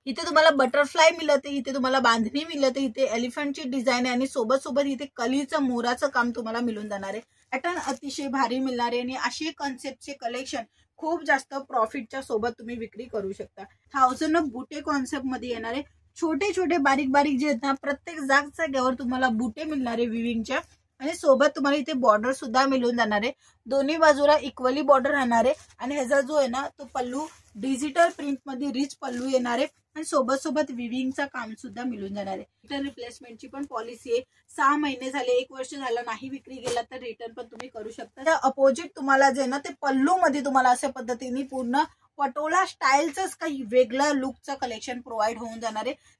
इथे तुम्हाला बटरफ्लाय मिळते, इथे तुम्हाला बांधणी मिळते, इथे एलिफंटची डिझाइन आहे आणि सोबत सोबत इथे कलीचं मोराचं काम तुम्हाला मिळून जाणार आहे। पॅटर्न अतिशय भारी मिळणार आहे आणि अशी कॉन्सेप्टचे कलेक्शन खूप जास्त प्रॉफिटच्या सोबत तुम्ही विक्री करू शकता। 1000 बुटे कॉन्सेप्ट मध्ये येणार आहे। छोटे छोटे बारीक बारीक जे आहेत ना प्रत्येक जागेवर तुम्हाला बुटे मिळणार आहे विविंगच्या आणि सोबत तुम्हाला इथे बॉर्डर सुद्धा मिळून जाणार आहे। दोन्ही बाजूला इक्वली बॉर्डर राहणार आहे आणि ह्याचा जो आहे ना तो पल्लू डिजिटल प्रिंट मध्ये रिच पल्लू येणार आहे आणि सोबत सोबत विविंगचा काम सुद्धा मिळून जाणार आहे। रिटर्न रिप्लेसमेंटची पण पॉलिसी आहे। 6 महिने झाले 1 वर्ष झालं नाही विक्री गेला तर रिटर्न पण तुम्ही करू शकता। त्या अपोजिट तुम्हाला जे ना ते पल्लू मध्ये तुम्हाला अशा पद्धतीने पूर्ण पटोला स्टाईलचंच काही वेगळं लुकचं कलेक्शन प्रोव्हाइड होऊन जाणार आहे।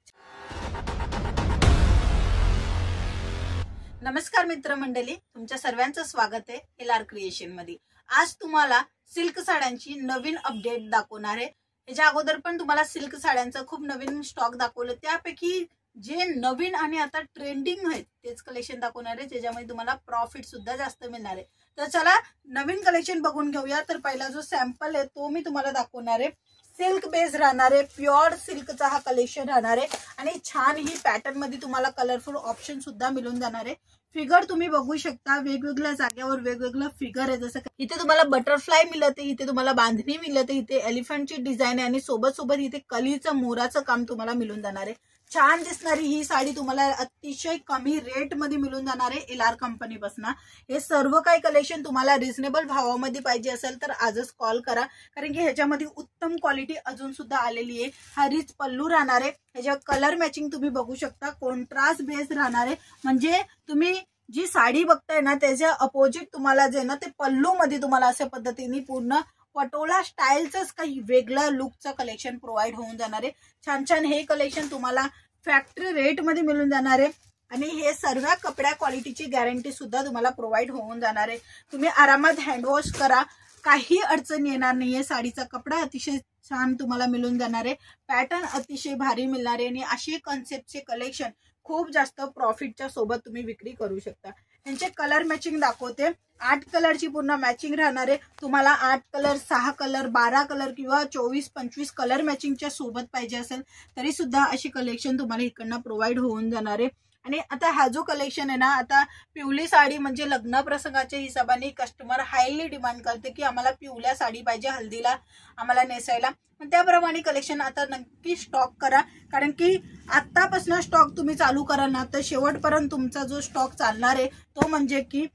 नमस्कार मित्रमंडळी, तुमच्या सर्वांचं स्वागत आहे एलआर क्रिएशन मध्ये। आज तुम्हाला सिल्क साड्यांची नवीन अपडेट दाखवणार आहे। याच्या अगोदर पण तुम्हाला सिल्क साड्यांचं खूप नवीन स्टॉक दाखवलं, त्यापैकी जे नवीन आणि आता ट्रेंडिंग आहेत तेच कलेक्शन दाखवणार आहे, ज्याच्यामध्ये तुम्हाला प्रॉफिट सुद्धा जास्त मिळणार आहे। तर चला नवीन कलेक्शन बघून घेऊया। तर पहिला जो सॅम्पल आहे तो मी तुम्हाला दाखवणार आहे। सिल्क बेस राहणार आहे, प्युअर सिल्कचा हा कलेक्शन राहणार आहे आणि छान ही पॅटर्न मध्ये तुम्हाला कलरफुल ऑप्शन सुद्धा मिळून जाणार आहे। फिगर तुम्ही बघू शकता, वेगवेगळ्या जागेवर वेगवेगळं फिगर आहे। जसं इथे तुम्हाला बटरफ्लाय मिळते, इथे तुम्हाला बांधणी मिळते, इथे एलिफंटची डिझाइन आहे आणि सोबत सोबत इथे कलीचं मोराचं काम तुम्हाला मिळून जाणार आहे। छान दिसणारी ही साडी तुम्हाला अतिशय कमी रेट मध्ये मिळून जाणार आहे एलआर कंपनी पासून। हे सर्व काही कलेक्शन तुम्हाला रिझनेबल भावामध्ये पाहिजे असेल तर आजच कॉल करा, कारण की ह्याच्यामध्ये उत्तम क्वालिटी अजून सुद्धा आलेली आहे। हा रिच पल्लू राहणार आहे, ह्याच्या कलर मॅचिंग तुम्ही बघू शकता, कॉन्ट्रास्ट बेस राहणार आहे। म्हणजे तुम्ही जी साडी बघताय ना त्याच्या अपोजिट तुम्हाला जे ना ते पल्लू मध्ये तुम्हाला अशा पद्धतीने पूर्ण पटोला स्टाईलचंच काही वेगळं लुकचं कलेक्शन प्रोव्हाइड होऊन जाणार आहे। छान छान हे कलेक्शन तुम्हाला फॅक्टरी रेट मध्ये मिळून जाणार आहे आणि हे सर्व कपड्या क्वालिटीची गॅरंटी सुद्धा तुम्हाला प्रोव्हाइड होऊन जाणार आहे। तुम्ही आरामात हँडवॉश करा, काही अडचण येणार नाहीये। साडीचा कपडा अतिशय छान तुम्हाला मिळून जाणार आहे, पॅटर्न अतिशय भारी मिळणार आहे आणि अशी कॉन्सेप्टचे कलेक्शन खूप जास्त प्रॉफिटच्या सोबत तुम्ही विक्री करू शकता। यांचे कलर मॅचिंग दाखवते। 8 कलरची पूर्ण मॅचिंग राहणार आहे। तुम्हाला 8 कलर, 6 कलर, 12 कलर किंवा 24-25 कलर मॅचिंगच्या सोबत पाहिजे असेल तरी सुद्धा अशी कलेक्शन तुम्हाला इकडनं प्रोव्हाइड होऊन जाणार आहे। आणि आता हा जो कलेक्शन आहे ना, आता पिवळी साडी म्हणजे लग्न प्रसंगाच्या हिशोबाने कस्टमर हायली डिमांड करते की आम्हाला पिवळ्या साडी पाहिजे हल्दीला आम्हाला नेसायला। त्याप्रमाणे कलेक्शन आता नक्की स्टॉक करा, कारण की आतापासून स्टॉक तुम्ही चालू करा ना तर शेवटपर्यंत तुमचा जो स्टॉक चालणार आहे तो म्हणजे की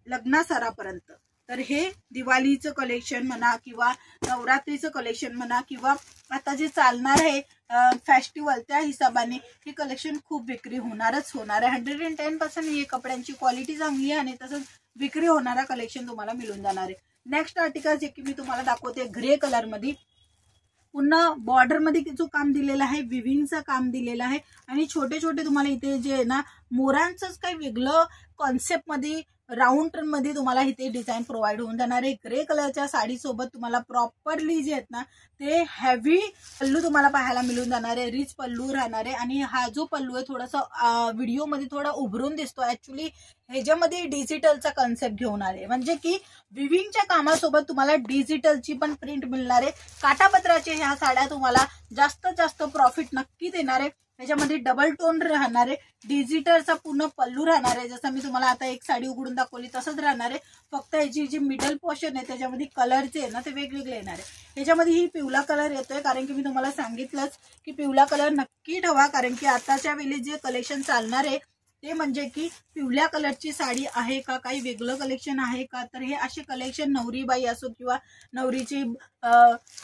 लग्नासरापर्यंत। तर हे दिवाळीचं कलेक्शन म्हणा किंवा नवरात्रीचं कलेक्शन म्हणा किंवा आता जे चालणार आहे फेस्टिवल, त्या हिशोबाने हे कलेक्शन खूप विक्री होणारच होणार आहे। 110% ही कपड्यांची क्वालिटी चांगली आहे आणि तसंच विक्री होणारा कलेक्शन तुम्हाला मिळून जाणार आहे। नेक्स्ट आर्टिकल जे की मी तुम्हाला दाखवते ग्रे कलर मध्ये, पुन्हा बॉर्डर मध्ये जो काम दिलेला आहे विविंगचं काम दिलेलं आहे आणि छोटे छोटे तुम्हाला इथे जे आहे ना मोरांचंच काही वेगळं कॉन्सेप्ट मध्ये राऊंड टर्न मध्ये तुम्हाला इथे डिझाईन प्रोव्हाइड होऊन जाणार आहे। ग्रे कलरच्या साडी सोबत तुम्हाला प्रॉपरली जे आहेत ना ते हेवी पल्लू तुम्हाला पाहायला मिळून जाणार आहे, रिच पल्लू राहणार आहे आणि हा जो पल्लू आहे थोडासा व्हिडिओ मध्ये थोडा उभरून दिसतो, ऍक्च्युली ह्याच्यामध्ये डिजिटलचा कॉन्सेप्ट घेऊन आले, म्हणजे की विविंगच्या कामासोबत तुम्हाला डिजिटलची पण प्रिंट मिळणार आहे। काटापत्राचे ह्या साड्या तुम्हाला जास्त जास्त प्रॉफिट नक्की देणार आहे। त्याच्यामध्ये डबल टोन राहणार आहे, डिजिटलचा पूर्ण पल्लू राहणार आहे, जसं मी तुम्हाला आता एक साडी उघडून दाखवली तसंच राहणार आहे। फक्त याची जी मिडल पोर्शन आहे त्याच्यामध्ये कलरचे आहे ना ते वेगवेगळे येणार आहे। ह्याच्यामध्ये ही पिवळा कलर येतोय, कारण की मी तुम्हाला सांगितलंच की पिवळा कलर नक्की ठेवा, कारण की आताच्या वेळी जे कलेक्शन चालणार आहे ते म्हणजे की पिवळ्या कलरची साडी आहे का, काही वेगळं कलेक्शन आहे का। तर हे असे कलेक्शन नवरीबाई असो किंवा नवरीची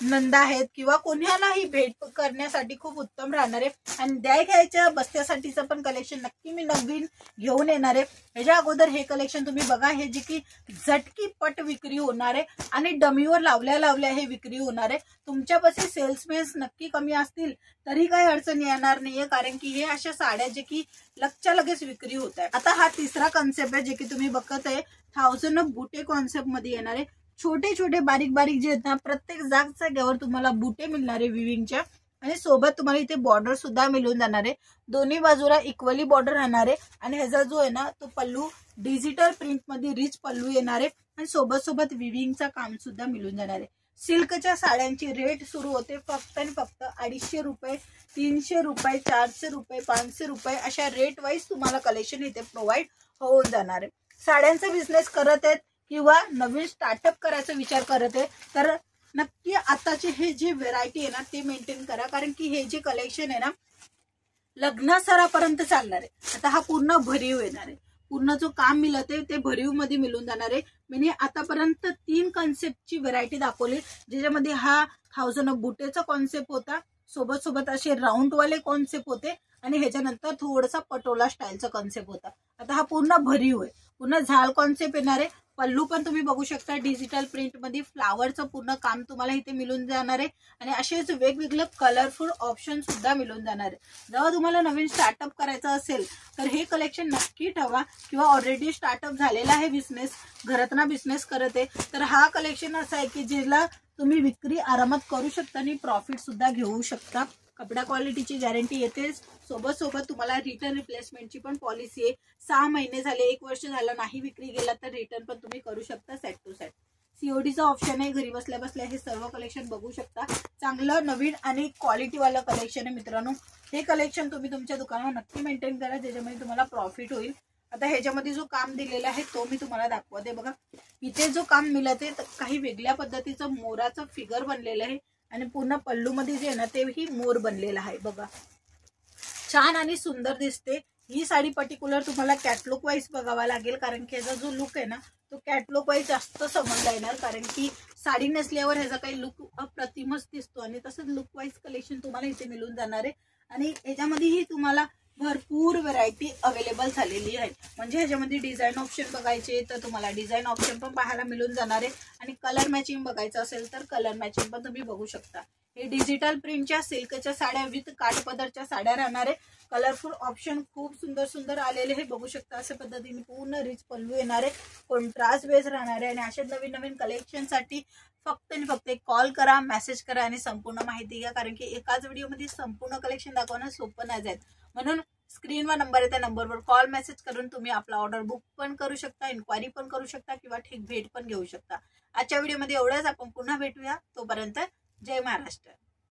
नंदा आहेत किंवा कोणालाही भेट करण्यासाठी खूप उत्तम राहणार आहे आणि द्याय घ्यायच्या बस्त्यासाठीचं पण कलेक्शन नक्की मी नवीन घेऊन येणार आहे। ह्याच्या अगोदर हे कलेक्शन तुम्ही बघा, हे जे की झटकी पट विक्री होणार आहे आणि डमीवर लावल्या हे विक्री होणार आहे। तुमच्यापाशी सेल्समॅन नक्की कमी असतील तरी काही अडचण येणार नाहीये, कारण की हे अशा साड्या जे की लगच्या लगेच विक्री होत आहे। आता हा तिसरा कॉन्सेप्ट आहे जे की तुम्ही बघत आहे 1000 बुटे कॉन्सेप्ट मध्ये येणार आहे। छोटे छोटे बारीक बारीक जे आहेत ना प्रत्येक जागेवर तुम्हाला बुटे मिळणार आहे विविंगच्या आणि सोबत तुम्हाला इथे बॉर्डर सुद्धा मिळून जाणार आहे। दोन्ही बाजूला इक्वली बॉर्डर राहणार आहे आणि ह्याचा जो आहे ना तो पल्लू डिजिटल प्रिंट मध्ये रिच पल्लू येणार आहे आणि सोबत सोबत विविंगचं काम सुद्धा मिळून जाणार आहे। सिल्कच्या साड्यांची रेट सुरू होते फक्त आणि फक्त 250 रुपये, 300 रुपये, 400 रुपये, 500 रुपये अशा रेट वाईज तुम्हाला कलेक्शन इथे प्रोव्हाइड होऊन जाणार आहे. साड्यांचा बिझनेस करत आहेत किंवा नवीन स्टार्टअप करायचा विचार करत आहे तर नक्की आताचे हे जे व्हेरायटी आहे ना ते मेंटेन करा, कारण की हे जे कलेक्शन आहे ना लग्नासरापर्यंत चालणार आहे. आता हा पूर्ण भरीव येणार आहे, पूर्ण जो काम मिळत आहे ते भरीव मध्ये मिळून जाणार आहे. मी आतापर्यंत 3 कॉन्सेप्टची व्हेरायटी दाखवली, ज्याच्यामध्ये हा 1000 ऑफ बुटेचा कॉन्सेप्ट होता, सोबत सोबत असे राऊंड वाले कॉन्सेप्ट होते आणि ह्याच्यानंतर थोडासा पटोला स्टाईलचा कॉन्सेप्ट होता. आता हा पूर्ण भरीव आहे, पूर्ण झाल कॉन्सेप्ट येणार आहे. पल्लू पण तुम्ही बघू शकता डिजिटल प्रिंट मध्ये फ्लावरचं पूर्ण काम तुम्हाला इथे मिळून जाणार आहे आणि असेच वेगवेगळे कलरफुल ऑप्शन सुद्धा मिळून जाणार आहे. जेव्हा तुम्हाला नवीन स्टार्टअप करायचं असेल तर हे कलेक्शन नक्की ठेवा, किंवा ऑलरेडी स्टार्टअप झालेला आहे बिझनेस, घरातना बिझनेस करत आहे तर हा कलेक्शन असा आहे की ज्याला तुम्ही विक्री आरामात करू शकता आणि प्रॉफिट सुद्धा घेऊ शकता. कपडा क्वालिटीची गॅरंटी येतेच, सोबत सोबत तुम्हाला रिटर्न रिप्लेसमेंटची पण पॉलिसी आहे. 6 महिने झाले, 1 वर्ष झालं नाही विक्री गेला तर रिटर्न पण तुम्ही करू शकता सेट टू सेट. सीओडीचा ऑप्शन आहे, घरी बसल्या बसल्या हे सर्व कलेक्शन बघू शकता. चांगलं नवीन आणि क्वालिटीवालं कलेक्शन आहे मित्रांनो. हे कलेक्शन तुम्ही तुमच्या दुकानावर नक्की मेंटेन करा, ज्याच्यामध्ये तुम्हाला प्रॉफिट होईल. आता ह्याच्यामध्ये जो काम दिलेला आहे तो मी तुम्हाला दाखवते बघा. इथे जो काम मिळते काही वेगळ्या पद्धतीचं मोराचं फिगर बनलेलं आहे आणि पूर्ण पल्लू मध्ये जे आहे ना तेही मोर बनलेला आहे बघा. छान आणि सुंदर दिसते. ही साडी पर्टिक्युलर तुम्हाला कॅटलॉग वाईज बघावा लागेल, कारण की याचा जो लुक आहे ना तो कॅटलॉग वाईज जास्त समजला येणार, कारण की साडी नसल्यावर ह्याचा काही लुक अप्रतिमच दिसतो आणि तसंच लुक वाईज कलेक्शन तुम्हाला इथे मिळून जाणार आहे. आणि याच्यामध्येही तुम्हाला भरपूर व्हरायटी अवेलेबल झालेली आहे. म्हणजे ह्याच्यामध्ये डिझाईन ऑप्शन बघायचे तर तुम्हाला डिझाईन ऑप्शन पण पाहायला मिळून जाणार आहे आणि कलर मॅचिंग बघायचं असेल तर कलर मॅचिंग पण तुम्ही बघू शकता. हे डिजिटल प्रिंटच्या सिल्कच्या साड्या विथ काठपदरच्या साड्या राहणार आहे. कलरफुल ऑप्शन खूप सुंदर सुंदर आलेले हे बघू शकता. अशा पद्धतीने पूर्ण रिच पल्लू येणार आहे, कॉन्ट्रास्ट बेस राहणार आहे. आणि अशा नवीन नवीन कलेक्शनसाठी फक्त आणि फक्त एक कॉल करा, मेसेज करा आणि संपूर्ण माहिती घ्या, कारण की एकाच व्हिडिओमध्ये संपूर्ण कलेक्शन दाखवणं सोपं नाही जात. म्हणून स्क्रीनवर नंबर आहे त्या नंबरवर कॉल मेसेज करून तुम्ही आपला ऑर्डर बुक पण करू शकता, इन्क्वायरी पण करू शकता किंवा ठीक भेट पण घेऊ शकता. आजच्या व्हिडिओमध्ये एवढंच. आपण पुन्हा भेटूया, तोपर्यंत जय महाराष्ट्र.